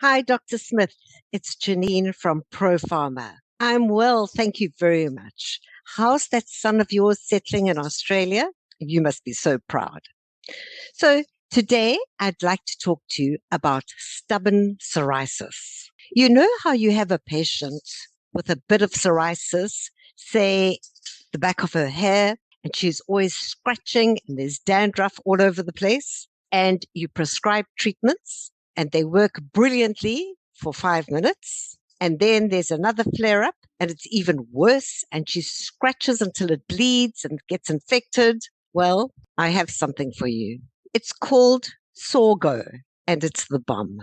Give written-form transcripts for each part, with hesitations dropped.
Hi, Dr. Smith. It's Janine from ProPharma. I'm well, thank you very much. How's that son of yours settling in Australia? You must be so proud. So, today I'd like to talk to you about stubborn psoriasis. You know how you have a patient with a bit of psoriasis, say the back of her hair, and she's always scratching and there's dandruff all over the place, and you prescribe treatments and they work brilliantly for 5 minutes. And then there's another flare up and it's even worse. And she scratches until it bleeds and gets infected. Well, I have something for you. It's called Sorgo and it's the bomb.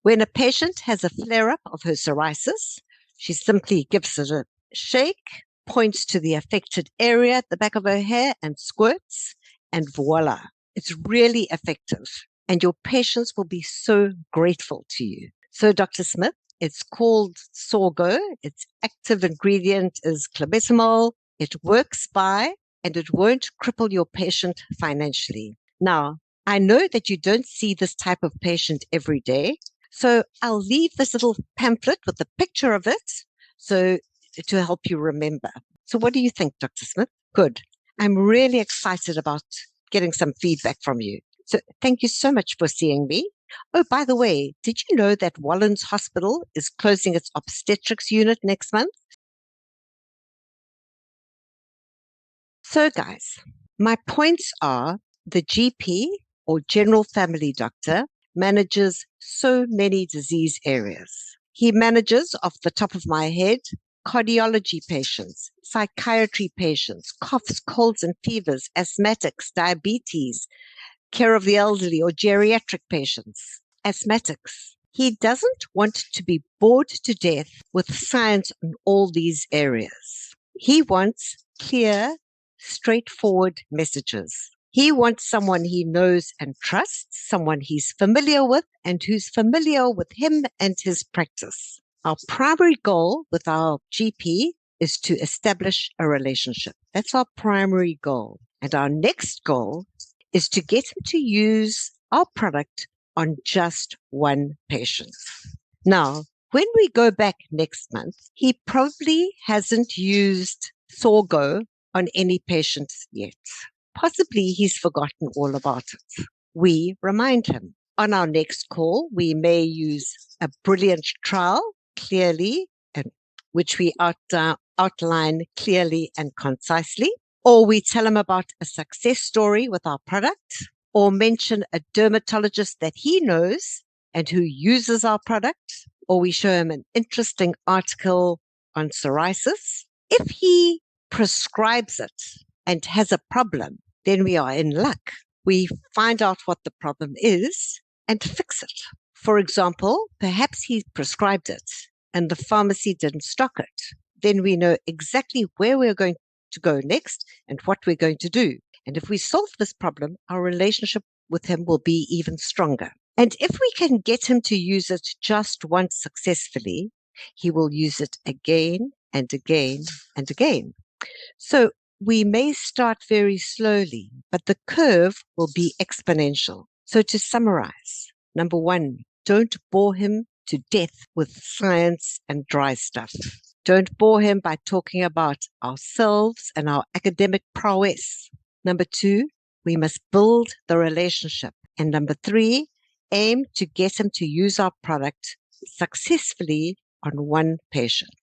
When a patient has a flare up of her psoriasis, she simply gives it a shake, points to the affected area at the back of her hair and squirts, and voila, it's really effective. And your patients will be so grateful to you. So, Dr. Smith, it's called Sorgo. Its active ingredient is clobetamol. It works by, and it won't cripple your patient financially. Now, I know that you don't see this type of patient every day, so I'll leave this little pamphlet with a picture of it so to help you remember. So what do you think, Dr. Smith? Good. I'm really excited about getting some feedback from you. So thank you so much for seeing me. Oh, by the way, did you know that Wallens Hospital is closing its obstetrics unit next month? So guys, my points are the GP or general family doctor manages so many disease areas. He manages, off the top of my head, cardiology patients, psychiatry patients, coughs, colds and fevers, asthmatics, diabetes, care of the elderly or geriatric patients, asthmatics. He doesn't want to be bored to death with science in all these areas. He wants clear, straightforward messages. He wants someone he knows and trusts, someone he's familiar with, and who's familiar with him and his practice. Our primary goal with our GP is to establish a relationship. That's our primary goal. And our next goal is to get him to use our product on just one patient. Now, when we go back next month, he probably hasn't used Sorgo on any patients yet. Possibly he's forgotten all about it. We remind him. On our next call, we may use a brilliant trial clearly, and which we outline clearly and concisely, or we tell him about a success story with our product, or mention a dermatologist that he knows and who uses our product, or we show him an interesting article on psoriasis. If he prescribes it and has a problem, then we are in luck. We find out what the problem is and fix it. For example, perhaps he prescribed it and the pharmacy didn't stock it. Then we know exactly where we're going to go next and what we're going to do. And if we solve this problem, our relationship with him will be even stronger. And if we can get him to use it just once successfully, he will use it again and again and again. So we may start very slowly, but the curve will be exponential. So to summarize, number one, don't bore him to death with science and dry stuff. Don't bore him by talking about ourselves and our academic prowess. Number two, we must build the relationship. And number three, aim to get him to use our product successfully on one patient.